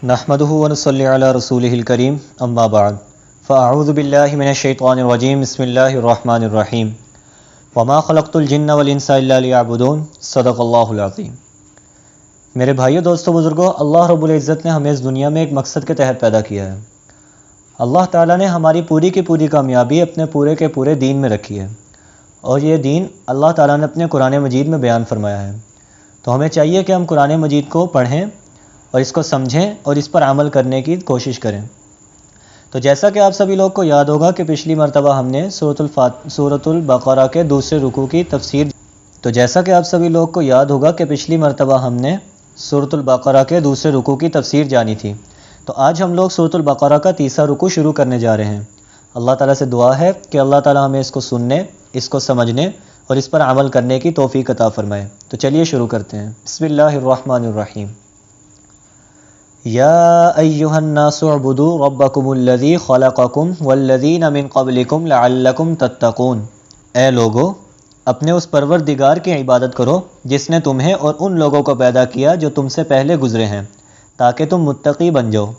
نحمده ونصلي على رسوله الكريم اما بعد فاعوذ باللہ من الشیطان الرجیم بسم اللہ الرحمن الرحیم وما خلقت الجن والانس الا لیعبدون صدق اللہ العظیم۔ میرے بھائیو، دوستو، بزرگوں، اللہ رب العزت نے ہمیں اس دنیا میں ایک مقصد کے تحت پیدا کیا ہے۔ اللہ تعالیٰ نے ہماری پوری کی پوری کامیابی اپنے پورے کے پورے دین میں رکھی ہے، اور یہ دین اللہ تعالیٰ نے اپنے قرآن مجید میں بیان فرمایا ہے۔ تو ہمیں چاہیے کہ ہم قرآن مجید کو پڑھیں اور اس کو سمجھیں اور اس پر عمل کرنے کی کوشش کریں۔ تو جیسا کہ آپ سبھی لوگ کو یاد ہوگا کہ پچھلی مرتبہ ہم نے سورۃ البقرہ کے دوسرے رکوع کی تفسیر جانی تھی۔ تو آج ہم لوگ سورۃ البقرہ کا تیسرا رکوع شروع کرنے جا رہے ہیں۔ اللہ تعالیٰ سے دعا ہے کہ اللہ تعالیٰ ہمیں اس کو سننے، اس کو سمجھنے اور اس پر عمل کرنے کی توفیق عطا فرمائے۔ تو چلیے شروع کرتے ہیں۔ بسم اللہ الرحمن الرحیم۔ یا ایہا الناس اعبدوا ربکم الذی خلقکم والذین من قبلکم لعلکم تتقون۔ اے لوگو، اپنے اس پروردگار کی عبادت کرو جس نے تمہیں اور ان لوگوں کو پیدا کیا جو تم سے پہلے گزرے ہیں، تاکہ تم متقی بن جاؤ۔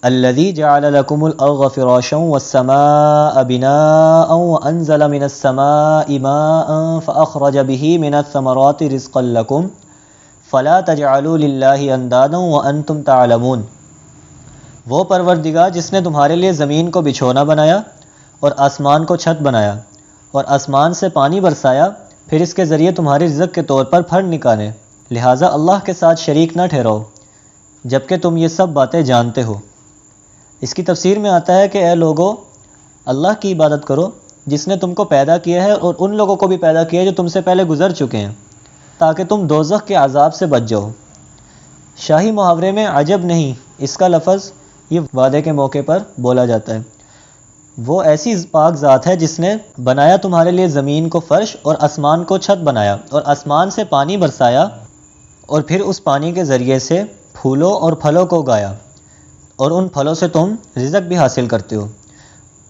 الذی جعل لکم الارض فراشا والسماء بناء وانزل من السماء ماء فاخرج به من الثمرات رزقا لکم فلا تجعلوا للہ اندادا وانتم تعلمون۔ وہ پروردگار جس نے تمہارے لیے زمین کو بچھونا بنایا اور آسمان کو چھت بنایا اور آسمان سے پانی برسایا، پھر اس کے ذریعے تمہارے رزق کے طور پر پھل نکالے، لہٰذا اللہ کے ساتھ شریک نہ ٹھہراؤ جبکہ تم یہ سب باتیں جانتے ہو۔ اس کی تفسیر میں آتا ہے کہ اے لوگو، اللہ کی عبادت کرو جس نے تم کو پیدا کیا ہے اور ان لوگوں کو بھی پیدا کیا ہے جو تم سے پہلے گزر چکے ہیں، تاکہ تم دوزخ کے عذاب سے بچ جاؤ۔ شاہی محاورے میں عجب نہیں، اس کا لفظ یہ وعدے کے موقع پر بولا جاتا ہے۔ وہ ایسی پاک ذات ہے جس نے بنایا تمہارے لیے زمین کو فرش اور آسمان کو چھت بنایا اور آسمان سے پانی برسایا اور پھر اس پانی کے ذریعے سے پھولوں اور پھلوں کو اگایا اور ان پھلوں سے تم رزق بھی حاصل کرتے ہو۔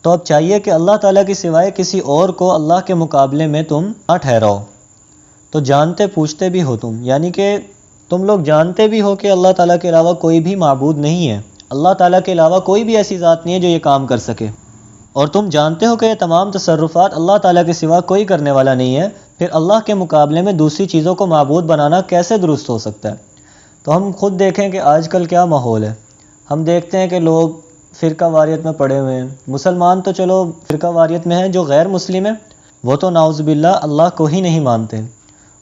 تو اب چاہیے کہ اللہ تعالیٰ کی سوائے کسی اور کو اللہ کے مقابلے میں تم نہ ٹھہراؤ۔ تو جانتے پوچھتے بھی ہو تم، یعنی کہ تم لوگ جانتے بھی ہو کہ اللہ تعالیٰ کے علاوہ کوئی بھی معبود نہیں ہے، اللہ تعالیٰ کے علاوہ کوئی بھی ایسی ذات نہیں ہے جو یہ کام کر سکے، اور تم جانتے ہو کہ یہ تمام تصرفات اللہ تعالیٰ کے سوا کوئی کرنے والا نہیں ہے، پھر اللہ کے مقابلے میں دوسری چیزوں کو معبود بنانا کیسے درست ہو سکتا ہے؟ تو ہم خود دیکھیں کہ آج کل کیا ماحول ہے۔ ہم دیکھتے ہیں کہ لوگ فرقہ واریت میں پڑے ہوئے ہیں۔ مسلمان تو چلو فرقہ واریت میں ہیں، جو غیر مسلم ہیں وہ تو نعوذ باللہ اللہ کو ہی نہیں مانتے،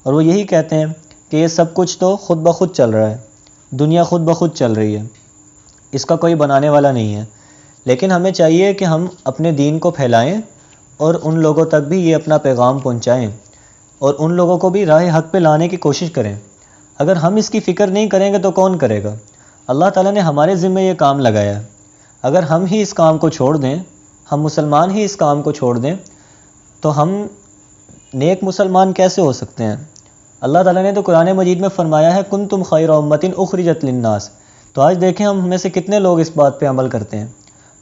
اور وہ یہی کہتے ہیں کہ یہ سب کچھ تو خود بخود چل رہا ہے، دنیا خود بخود چل رہی ہے، اس کا کوئی بنانے والا نہیں ہے۔ لیکن ہمیں چاہیے کہ ہم اپنے دین کو پھیلائیں اور ان لوگوں تک بھی یہ اپنا پیغام پہنچائیں اور ان لوگوں کو بھی راہ حق پہ لانے کی کوشش کریں۔ اگر ہم اس کی فکر نہیں کریں گے تو کون کرے گا؟ اللہ تعالیٰ نے ہمارے ذمہ یہ کام لگایا ہے۔ اگر ہم ہی اس کام کو چھوڑ دیں، ہم مسلمان ہی اس کام کو چھوڑ دیں، تو ہم نیک مسلمان کیسے ہو سکتے ہیں؟ اللہ تعالیٰ نے تو قرآن مجید میں فرمایا ہے کنتم خیر امۃ اخرجت للناس۔ تو آج دیکھیں ہم میں سے کتنے لوگ اس بات پہ عمل کرتے ہیں۔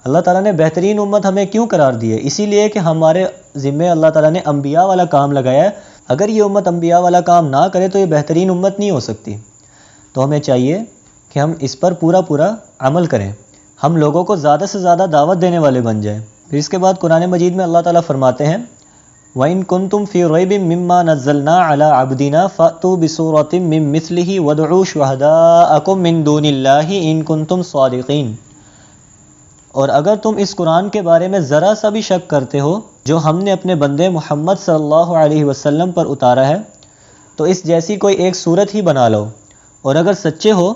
اللہ تعالیٰ نے بہترین امت ہمیں کیوں قرار دی ہے؟ اسی لیے کہ ہمارے ذمے اللہ تعالیٰ نے انبیاء والا کام لگایا ہے۔ اگر یہ امت انبیاء والا کام نہ کرے تو یہ بہترین امت نہیں ہو سکتی۔ تو ہمیں چاہیے کہ ہم اس پر پورا عمل کریں، ہم لوگوں کو زیادہ سے زیادہ دعوت دینے والے بن جائیں۔ پھر اس کے بعد قرآن مجید میں اللہ تعالیٰ فرماتے ہیں وَإِن كُنتُمْ فِي رَيْبٍ مِّمَّا نَزَّلْنَا عَلَىٰ عَبْدِنَا فَأْتُوا بِسُورَةٍ مِّن مِّثْلِهِ وَادْعُوا شُهَدَاءَكُم مِّن دُونِ اللَّهِ إِن كُنتُمْ صَادِقِينَ۔ اور اگر تم اس قرآن کے بارے میں ذرا سا بھی شک کرتے ہو جو ہم نے اپنے بندے محمد صلی اللہ علیہ وسلم پر اتارا ہے، تو اس جیسی کوئی ایک صورت ہی بنا لو، اور اگر سچے ہو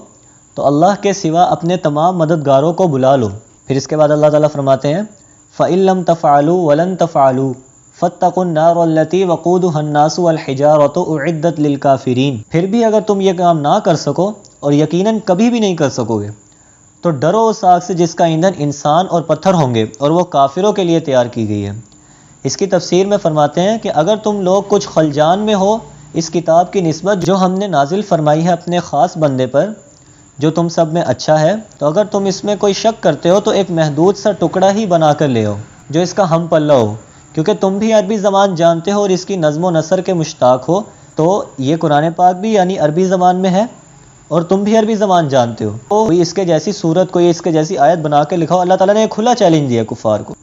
تو اللہ کے سوا اپنے تمام مددگاروں کو بلا لو۔ پھر اس کے بعد اللہ تعالیٰ فرماتے ہیں فَإِن لَّمْ تَفْعَلُوا وَلَن تَفْعَلُوا فَاتَّقُوا النَّارَ الَّتِي وَقُودُهَا النَّاسُ وَالْحِجَارَةُ أُعِدَّتْ لِلْكَافِرِينَ۔ پھر بھی اگر تم یہ کام نہ کر سکو، اور یقیناً کبھی بھی نہیں کر سکو گے، تو ڈرو اس آگ سے جس کا ایندھن انسان اور پتھر ہوں گے اور وہ کافروں کے لیے تیار کی گئی ہے۔ اس کی تفسیر میں فرماتے ہیں کہ اگر تم لوگ کچھ خلجان میں ہو اس کتاب کی نسبت جو ہم نے نازل فرمائی ہے اپنے خاص بندے پر جو تم سب میں اچھا ہے، تو اگر تم اس میں کوئی شک کرتے ہو تو ایک محدود سا ٹکڑا ہی بنا کر لے آؤ جو اس کا ہم پلہ ہو، کیونکہ تم بھی عربی زبان جانتے ہو اور اس کی نظم و نثر کے مشتاق ہو۔ تو یہ قرآن پاک بھی یعنی عربی زبان میں ہے اور تم بھی عربی زبان جانتے ہو، کوئی اس کے جیسی صورت، کوئی اس کے جیسی آیت بنا کے لکھاؤ۔ اللہ تعالیٰ نے ایک کھلا چیلنج دیا کفار کو،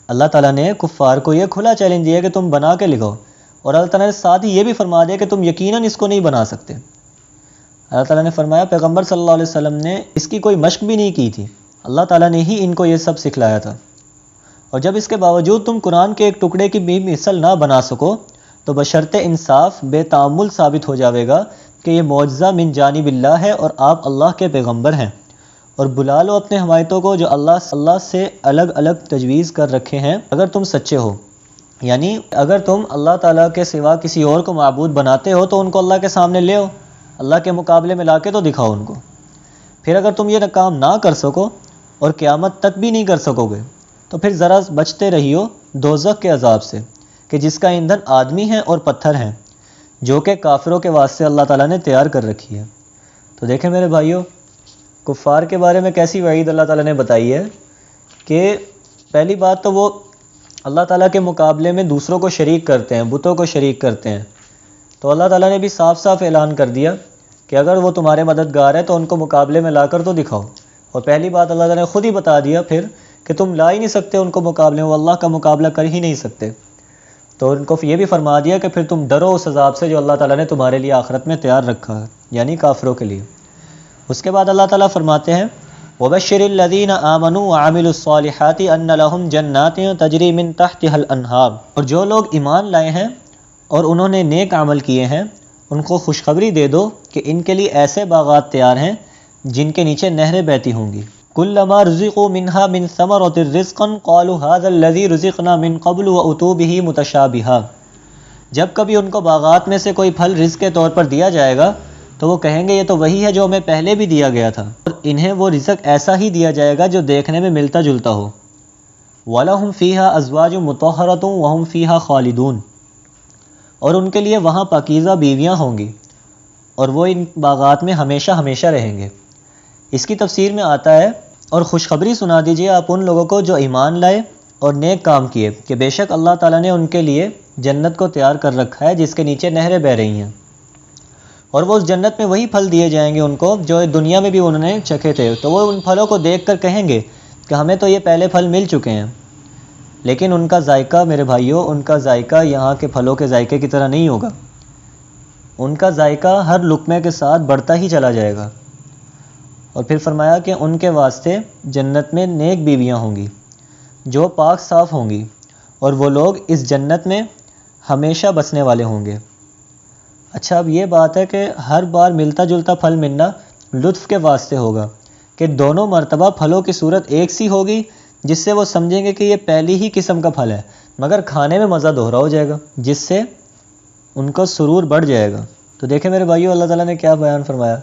اللہ تعالیٰ نے کفار کو یہ کھلا چیلنج دیا کہ تم بنا کے لکھاؤ، اور اللہ تعالیٰ نے ساتھ ہی یہ بھی فرما دیا کہ تم یقیناً اس کو نہیں بنا سکتے۔ اللہ تعالیٰ نے فرمایا پیغمبر صلی اللہ علیہ وسلم نے اس کی کوئی مشق بھی نہیں کی تھی، اللہ تعالیٰ نے ہی ان کو یہ سب سکھلایا تھا۔ اور جب اس کے باوجود تم قرآن کے ایک ٹکڑے کی بھی مثل نہ بنا سکو تو بشرط انصاف بے تعامل ثابت ہو جاوے گا کہ یہ معجزہ من جانب اللہ ہے اور آپ اللہ کے پیغمبر ہیں، اور بلا لو اپنے حمایتوں کو جو اللہ سے الگ الگ تجویز کر رکھے ہیں اگر تم سچے ہو۔ یعنی اگر تم اللہ تعالیٰ کے سوا کسی اور کو معبود بناتے ہو تو ان کو اللہ کے سامنے لے آؤ، اللہ کے مقابلے میں لا کے تو دکھاؤ ان کو۔ پھر اگر تم یہ کام نہ کر سکو اور قیامت تک بھی نہیں کر سکو گے تو پھر ذرا بچتے رہیو دوزخ کے عذاب سے کہ جس کا ایندھن آدمی ہیں اور پتھر ہیں، جو کہ کافروں کے واسطے اللہ تعالیٰ نے تیار کر رکھی ہے۔ تو دیکھیں میرے بھائیوں، کفار کے بارے میں کیسی وعید اللہ تعالیٰ نے بتائی ہے کہ پہلی بات تو وہ اللہ تعالیٰ کے مقابلے میں دوسروں کو شریک کرتے ہیں، بتوں کو شریک کرتے ہیں۔ تو اللہ تعالیٰ نے بھی صاف صاف اعلان کر دیا کہ اگر وہ تمہارے مددگار ہیں تو ان کو مقابلے میں لا کر تو دکھاؤ۔ اور پہلی بات اللہ تعالیٰ نے خود ہی بتا دیا پھر کہ تم لا ہی نہیں سکتے ان کو مقابلے میں، وہ اللہ کا مقابلہ کر ہی نہیں سکتے۔ تو ان کو یہ بھی فرما دیا کہ پھر تم ڈرو اس عذاب سے جو اللہ تعالیٰ نے تمہارے لیے آخرت میں تیار رکھا ہے، یعنی کافروں کے لیے۔ اس کے بعد اللہ تعالیٰ فرماتے ہیں وَبَشِّرِ الَّذِينَ آمَنُوا وَعَمِلُوا الصَّالِحَاتِ أَنَّ لَهُمْ جَنَّاتٍ تَجْرِي مِن تَحْتِهَا الْأَنْهَارُ، اور جو لوگ ایمان لائے ہیں اور انہوں نے نیک عمل کیے ہیں ان کو خوشخبری دے دو کہ ان کے لیے ایسے باغات تیار ہیں جن کے نیچے نہریں بہتی ہوں گی۔ كُلَّمَا رُزِقُوا مِنْهَا مِن ثَمَرَةٍ رِزْقًا قَالُوا هَذَا الَّذِي رُزِقْنَا مِن قَبْلُ وَأُتُوا بِهِ مُتَشَابِهًا، جب کبھی ان کو باغات میں سے کوئی پھل رزق کے طور پر دیا جائے گا تو وہ کہیں گے یہ تو وہی ہے جو ہمیں پہلے بھی دیا گیا تھا، اور انہیں وہ رزق ایسا ہی دیا جائے گا جو دیکھنے میں ملتا جلتا ہو۔ وَلَهُمْ فِيهَا أَزْوَاجٌ مُطَهَّرَةٌ وَهُمْ فِيهَا خَالِدُونَ، اور ان کے لیے وہاں پاکیزہ بیویاں ہوں گی اور وہ ان باغات میں ہمیشہ ہمیشہ رہیں گے۔ اس کی تفسیر میں آتا ہے اور خوشخبری سنا دیجیے آپ ان لوگوں کو جو ایمان لائے اور نیک کام کیے کہ بے شک اللہ تعالیٰ نے ان کے لیے جنت کو تیار کر رکھا ہے جس کے نیچے نہریں بہہ رہی ہیں، اور وہ اس جنت میں وہی پھل دیے جائیں گے ان کو جو دنیا میں بھی انہوں نے چکھے تھے۔ تو وہ ان پھلوں کو دیکھ کر کہیں گے کہ ہمیں تو یہ پہلے پھل مل چکے ہیں، لیکن ان کا ذائقہ میرے بھائیوں، ان کا ذائقہ یہاں کے پھلوں کے ذائقے کی طرح نہیں ہوگا، ان کا ذائقہ ہر لقمے کے ساتھ بڑھتا ہی چلا جائے گا۔ اور پھر فرمایا کہ ان کے واسطے جنت میں نیک بیویاں ہوں گی جو پاک صاف ہوں گی، اور وہ لوگ اس جنت میں ہمیشہ بسنے والے ہوں گے۔ اچھا اب یہ بات ہے کہ ہر بار ملتا جلتا پھل ملنا لطف کے واسطے ہوگا کہ دونوں مرتبہ پھلوں کی صورت ایک سی ہوگی جس سے وہ سمجھیں گے کہ یہ پہلی ہی قسم کا پھل ہے، مگر کھانے میں مزہ دوہرا ہو جائے گا جس سے ان کو سرور بڑھ جائے گا۔ تو دیکھیں میرے بھائیو اللہ تعالیٰ نے کیا بیان فرمایا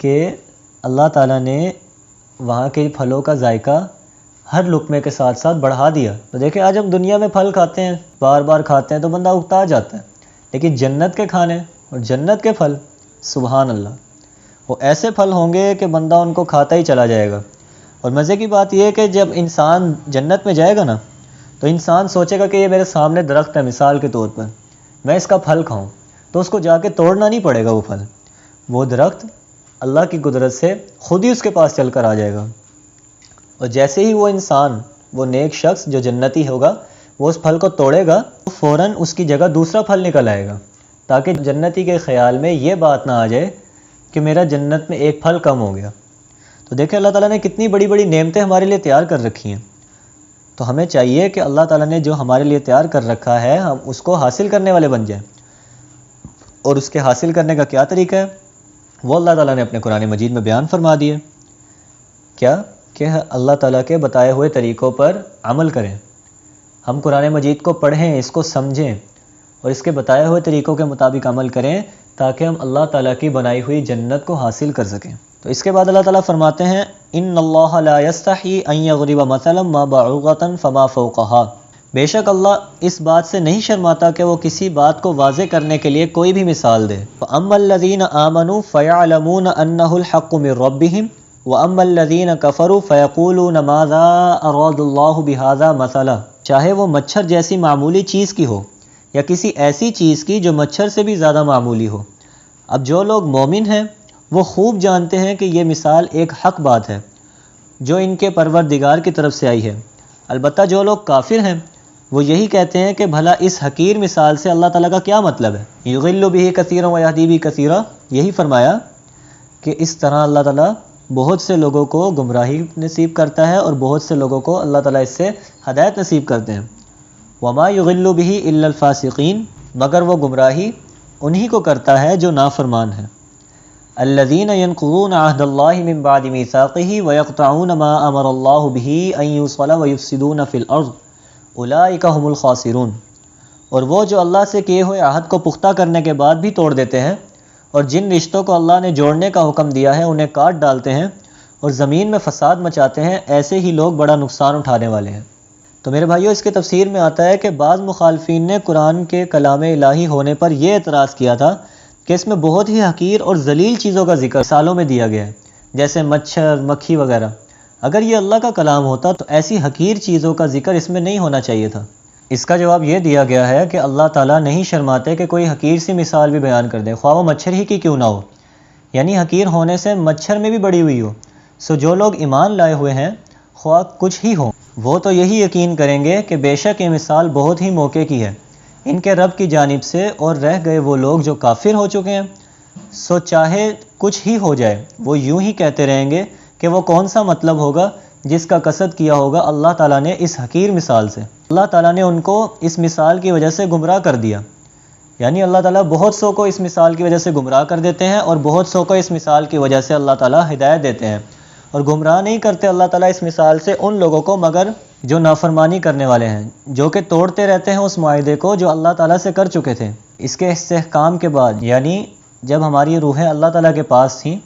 کہ اللہ تعالیٰ نے وہاں کے پھلوں کا ذائقہ ہر لقمے کے ساتھ ساتھ بڑھا دیا۔ تو دیکھیں آج ہم دنیا میں پھل کھاتے ہیں، بار بار کھاتے ہیں تو بندہ اکتا جاتا ہے، لیکن جنت کے کھانے اور جنت کے پھل سبحان اللہ، وہ ایسے پھل ہوں گے کہ بندہ ان کو کھاتا ہی چلا جائے گا۔ اور مزے کی بات یہ ہے کہ جب انسان جنت میں جائے گا نا تو انسان سوچے گا کہ یہ میرے سامنے درخت ہے، مثال کے طور پر میں اس کا پھل کھاؤں، تو اس کو جا کے توڑنا نہیں پڑے گا، وہ پھل، وہ درخت اللہ کی قدرت سے خود ہی اس کے پاس چل کر آ جائے گا۔ اور جیسے ہی وہ انسان، وہ نیک شخص جو جنتی ہوگا، وہ اس پھل کو توڑے گا تو فوراً اس کی جگہ دوسرا پھل نکل آئے گا، تاکہ جنتی کے خیال میں یہ بات نہ آ جائے کہ میرا جنت میں ایک پھل کم ہو گیا۔ تو دیکھیں اللہ تعالیٰ نے کتنی بڑی بڑی نعمتیں ہمارے لیے تیار کر رکھی ہیں، تو ہمیں چاہیے کہ اللہ تعالیٰ نے جو ہمارے لیے تیار کر رکھا ہے ہم اس کو حاصل کرنے والے بن جائیں۔ اور اس کے حاصل کرنے کا کیا طریقہ ہے وہ اللہ تعالیٰ نے اپنے قرآن مجید میں بیان فرما دیے، کیا کہ اللہ تعالیٰ کے بتائے ہوئے طریقوں پر عمل کریں، ہم قرآن مجید کو پڑھیں، اس کو سمجھیں اور اس کے بتائے ہوئے طریقوں کے مطابق عمل کریں تاکہ ہم اللہ تعالیٰ کی بنائی ہوئی جنت کو حاصل کر سکیں۔ تو اس کے بعد اللہ تعالیٰ فرماتے ہیں ان اللہ لا یستحی ان یضرب مثلا ما بعوضۃ فما فوقها، بے شک اللہ اس بات سے نہیں شرماتا کہ وہ کسی بات کو واضح کرنے کے لیے کوئی بھی مثال دے۔ فاما الذین آمنوا فیعلمون انہ الحق من ربہم واما الذین کفروا فیقولون ماذا اراد اللہ بہذا مثلا، چاہے وہ مچھر جیسی معمولی چیز کی ہو یا کسی ایسی چیز کی جو مچھر سے بھی زیادہ معمولی ہو۔ اب جو لوگ مومن ہیں وہ خوب جانتے ہیں کہ یہ مثال ایک حق بات ہے جو ان کے پروردگار کی طرف سے آئی ہے۔ البتہ جو لوگ کافر ہیں وہ یہی کہتے ہیں کہ بھلا اس حقیر مثال سے اللہ تعالیٰ کا کیا مطلب ہے؟ یضل بہ کثیرا ویہدی بہ کثیرا، یہی فرمایا کہ اس طرح اللہ تعالیٰ بہت سے لوگوں کو گمراہی نصیب کرتا ہے اور بہت سے لوگوں کو اللہ تعالیٰ اس سے ہدایت نصیب کرتے ہیں۔ وما یضل بہ الا الفاسقین، مگر وہ گمراہی انہی کو کرتا ہے جو نافرمان ہیں۔ الذین ینقضون عہد اللہ من بعد میثاقہ ویقطعون ما امر اللہ بہ ان یوصل ویفسدون فی الارض اولئک ھم الخاسرون، اور وہ جو اللہ سے کیے ہوئے عہد کو پختہ کرنے کے بعد بھی توڑ دیتے ہیں اور جن رشتوں کو اللہ نے جوڑنے کا حکم دیا ہے انہیں کاٹ ڈالتے ہیں اور زمین میں فساد مچاتے ہیں، ایسے ہی لوگ بڑا نقصان اٹھانے والے ہیں۔ تو میرے بھائیو، اس کے تفسیر میں آتا ہے کہ بعض مخالفین نے قرآن کے کلام الہی ہونے پر یہ اعتراض کیا تھا کہ اس میں بہت ہی حقیر اور ذلیل چیزوں کا ذکر مثالوں میں دیا گیا ہے، جیسے مچھر، مکھی وغیرہ۔ اگر یہ اللہ کا کلام ہوتا تو ایسی حقیر چیزوں کا ذکر اس میں نہیں ہونا چاہیے تھا۔ اس کا جواب یہ دیا گیا ہے کہ اللہ تعالیٰ نہیں شرماتے کہ کوئی حقیر سی مثال بھی بیان کر دے، خواہ وہ مچھر ہی کی کیوں نہ ہو، یعنی حقیر ہونے سے مچھر میں بھی بڑی ہوئی ہو۔ سو جو لوگ ایمان لائے ہوئے ہیں خواہ کچھ ہی ہو، وہ تو یہی یقین کریں گے کہ بے شک یہ مثال بہت ہی موقع کی ہے ان کے رب کی جانب سے، اور رہ گئے وہ لوگ جو کافر ہو چکے ہیں۔ سو چاہے کچھ ہی ہو جائے وہ یوں ہی کہتے رہیں گے کہ وہ کون سا مطلب ہوگا جس کا قصد کیا ہوگا اللہ تعالیٰ نے اس حقیر مثال سے۔ اللہ تعالیٰ نے ان کو اس مثال کی وجہ سے گمراہ کر دیا، یعنی اللہ تعالیٰ بہت سو کو اس مثال کی وجہ سے گمراہ کر دیتے ہیں اور بہت سو کو اس مثال کی وجہ سے اللہ تعالیٰ ہدایت دیتے ہیں، اور گمراہ نہیں کرتے اللہ تعالیٰ اس مثال سے ان لوگوں کو مگر جو نافرمانی کرنے والے ہیں، جو کہ توڑتے رہتے ہیں اس معاہدے کو جو اللہ تعالیٰ سے کر چکے تھے۔ اس کے استحکام کے بعد، یعنی جب ہماری روحیں اللہ تعالیٰ کے پاس تھیں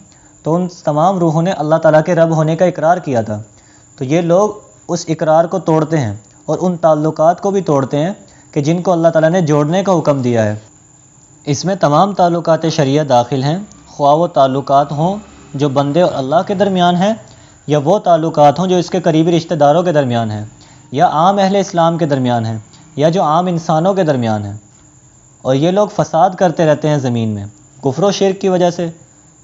تو ان تمام روحوں نے اللہ تعالیٰ کے رب ہونے کا اقرار کیا تھا، تو یہ لوگ اس اقرار کو توڑتے ہیں اور ان تعلقات کو بھی توڑتے ہیں کہ جن کو اللہ تعالیٰ نے جوڑنے کا حکم دیا ہے۔ اس میں تمام تعلقات شرعیہ داخل ہیں، خواہ وہ تعلقات ہوں جو بندے اور اللہ کے درمیان ہیں، یا وہ تعلقات ہوں جو اس کے قریبی رشتہ داروں کے درمیان ہیں، یا عام اہل اسلام کے درمیان ہیں، یا جو عام انسانوں کے درمیان ہیں۔ اور یہ لوگ فساد کرتے رہتے ہیں زمین میں کفر و شرک کی وجہ سے،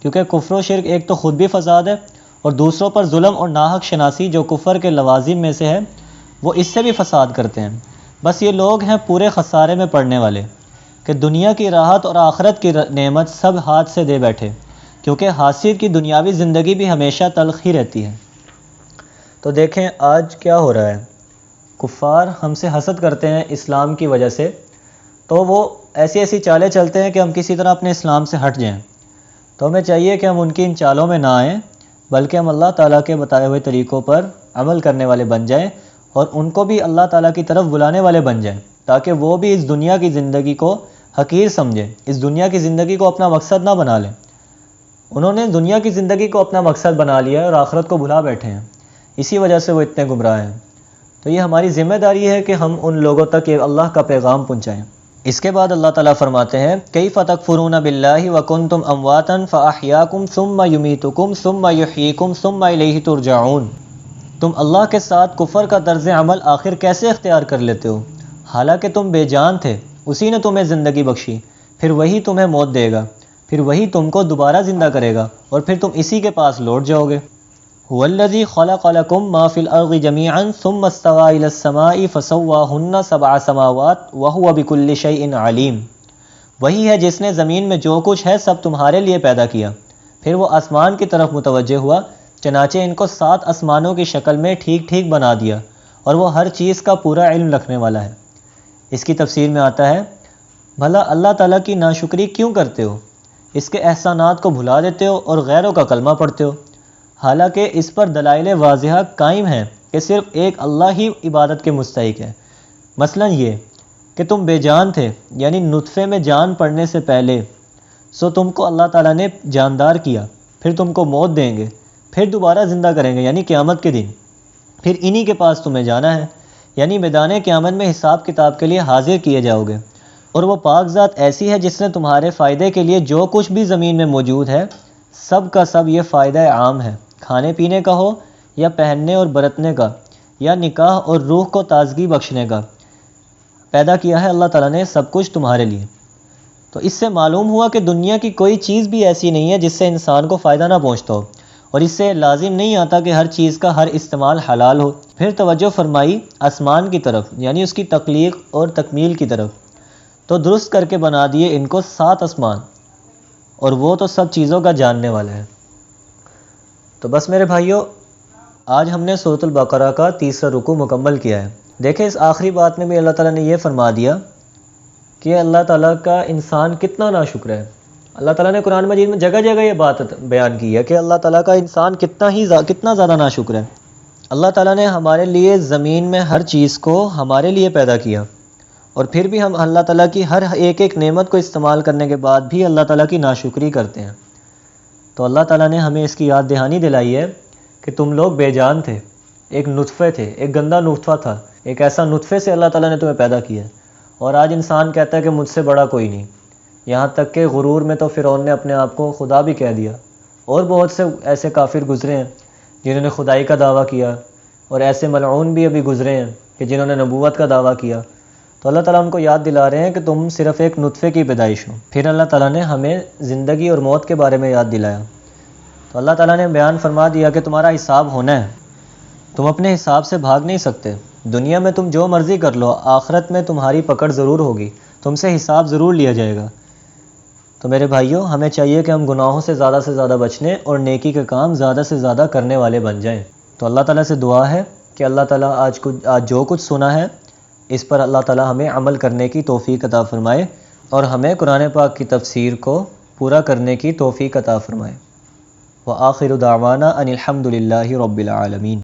کیونکہ کفر و شرک ایک تو خود بھی فساد ہے اور دوسروں پر ظلم اور ناحق شناسی جو کفر کے لوازم میں سے ہے وہ اس سے بھی فساد کرتے ہیں۔ بس یہ لوگ ہیں پورے خسارے میں پڑنے والے کہ دنیا کی راحت اور آخرت کی نعمت سب ہاتھ سے دے بیٹھے، کیونکہ حاصل کی دنیاوی زندگی بھی ہمیشہ تلخ ہی رہتی ہے۔ تو دیکھیں آج کیا ہو رہا ہے، کفار ہم سے حسد کرتے ہیں اسلام کی وجہ سے، تو وہ ایسی ایسی چالیں چلتے ہیں کہ ہم کسی طرح اپنے اسلام سے ہٹ جائیں۔ تو ہمیں چاہیے کہ ہم ان کی ان چالوں میں نہ آئیں، بلکہ ہم اللہ تعالیٰ کے بتائے ہوئے طریقوں پر عمل کرنے والے بن جائیں اور ان کو بھی اللہ تعالیٰ کی طرف بلانے والے بن جائیں، تاکہ وہ بھی اس دنیا کی زندگی کو حقیر سمجھیں، اس دنیا کی زندگی کو اپنا مقصد نہ بنا لیں۔ انہوں نے دنیا کی زندگی کو اپنا مقصد بنا لیا ہے اور آخرت کو بھلا بیٹھے ہیں، اسی وجہ سے وہ اتنے گمراہ ہیں۔ تو یہ ہماری ذمہ داری ہے کہ ہم ان لوگوں تک یہ اللہ کا پیغام پہنچائیں۔ اس کے بعد اللہ تعالیٰ فرماتے ہیں کیف تکفرون باللہ وکنتم امواتا فاحیاکم ثم یمیتکم ثم یحییکم ثم الیہ ترجعون، تم اللہ کے ساتھ کفر کا طرز عمل آخر کیسے اختیار کر لیتے ہو، حالانکہ تم بے جان تھے، اسی نے تمہیں زندگی بخشی، پھر وہی تمہیں موت دے گا، پھر وہی تم کو دوبارہ زندہ کرے گا اور پھر تم اسی کے پاس لوٹ جاؤ گے۔ هو الذی خلق لکم ما فی الارض جمیعا ثم استوى الی السماء فسواہن 7 سماوات وہو بکل شیء علیم، وہی ہے جس نے زمین میں جو کچھ ہے سب تمہارے لیے پیدا کیا، پھر وہ آسمان کی طرف متوجہ ہوا، چنانچہ ان کو 7 آسمانوں کی شکل میں ٹھیک ٹھیک بنا دیا، اور وہ ہر چیز کا پورا علم رکھنے والا ہے۔ اس کی تفسیر میں آتا ہے بھلا اللہ تعالیٰ کی ناشکری کیوں کرتے ہو، اس کے احسانات کو بھلا دیتے ہو اور غیروں کا کلمہ پڑھتے ہو، حالانکہ اس پر دلائل واضحہ قائم ہیں کہ صرف ایک اللہ ہی عبادت کے مستحق ہے۔ مثلا یہ کہ تم بے جان تھے، یعنی نطفے میں جان پڑنے سے پہلے، سو تم کو اللہ تعالیٰ نے جاندار کیا، پھر تم کو موت دیں گے، پھر دوبارہ زندہ کریں گے یعنی قیامت کے دن، پھر انہی کے پاس تمہیں جانا ہے، یعنی میدان قیامت میں حساب کتاب کے لیے حاضر کیے جاؤ گے۔ اور وہ پاک ذات ایسی ہے جس نے تمہارے فائدے کے لیے جو کچھ بھی زمین میں موجود ہے سب کا سب یہ فائدہ عام ہے، کھانے پینے کا ہو یا پہننے اور برتنے کا یا نکاح اور روح کو تازگی بخشنے کا، پیدا کیا ہے اللہ تعالیٰ نے سب کچھ تمہارے لیے۔ تو اس سے معلوم ہوا کہ دنیا کی کوئی چیز بھی ایسی نہیں ہے جس سے انسان کو فائدہ نہ پہنچتا ہو، اور اس سے لازم نہیں آتا کہ ہر چیز کا ہر استعمال حلال ہو۔ پھر توجہ فرمائی آسمان کی طرف، یعنی اس کی تخلیق اور تکمیل کی طرف۔ تو درست کر کے بنا دیے ان کو 7 آسمان، اور وہ تو سب چیزوں کا جاننے والا ہے۔ تو بس میرے بھائیوں، آج ہم نے سورۃ البقرہ کا تیسرا رکوع مکمل کیا ہے۔ دیکھیں اس آخری بات میں بھی اللہ تعالیٰ نے یہ فرما دیا کہ اللہ تعالیٰ کا انسان کتنا ناشکر ہے۔ اللہ تعالیٰ نے قرآن مجید میں جگہ جگہ یہ بات بیان کی ہے کہ اللہ تعالیٰ کا انسان کتنا زیادہ ناشکر ہے۔ اللہ تعالیٰ نے ہمارے لیے زمین میں ہر چیز کو ہمارے لیے پیدا کیا، اور پھر بھی ہم اللہ تعالیٰ کی ہر ایک نعمت کو استعمال کرنے کے بعد بھی اللہ تعالیٰ کی ناشکری کرتے ہیں۔ تو اللہ تعالیٰ نے ہمیں اس کی یاد دہانی دلائی ہے کہ تم لوگ بے جان تھے، ایک نطفے تھے، ایک گندا نطفہ تھا، ایک ایسا نطفے سے اللہ تعالیٰ نے تمہیں پیدا کیا، اور آج انسان کہتا ہے کہ مجھ سے بڑا کوئی نہیں۔ یہاں تک کہ غرور میں تو فرعون نے اپنے آپ کو خدا بھی کہہ دیا، اور بہت سے ایسے کافر گزرے ہیں جنہوں نے خدائی کا دعویٰ کیا، اور ایسے ملعون بھی ابھی گزرے ہیں کہ جنہوں نے نبوت کا دعویٰ کیا۔ تو اللہ تعالیٰ ہم کو یاد دلا رہے ہیں کہ تم صرف ایک نطفے کی پیدائش ہو۔ پھر اللہ تعالیٰ نے ہمیں زندگی اور موت کے بارے میں یاد دلایا۔ تو اللہ تعالیٰ نے بیان فرما دیا کہ تمہارا حساب ہونا ہے، تم اپنے حساب سے بھاگ نہیں سکتے۔ دنیا میں تم جو مرضی کر لو، آخرت میں تمہاری پکڑ ضرور ہوگی، تم سے حساب ضرور لیا جائے گا۔ تو میرے بھائیوں، ہمیں چاہیے کہ ہم گناہوں سے زیادہ بچنے اور نیکی کے کام زیادہ سے زیادہ کرنے والے بن جائیں۔ تو اللہ تعالیٰ سے دعا ہے کہ اللہ تعالیٰ آج جو کچھ سنا ہے اس پر اللہ تعالیٰ ہمیں عمل کرنے کی توفیق عطا فرمائے، اور ہمیں قرآن پاک کی تفسیر کو پورا کرنے کی توفیق عطا فرمائے۔ وآخر دعوانا ان الحمد للہ رب العالمین۔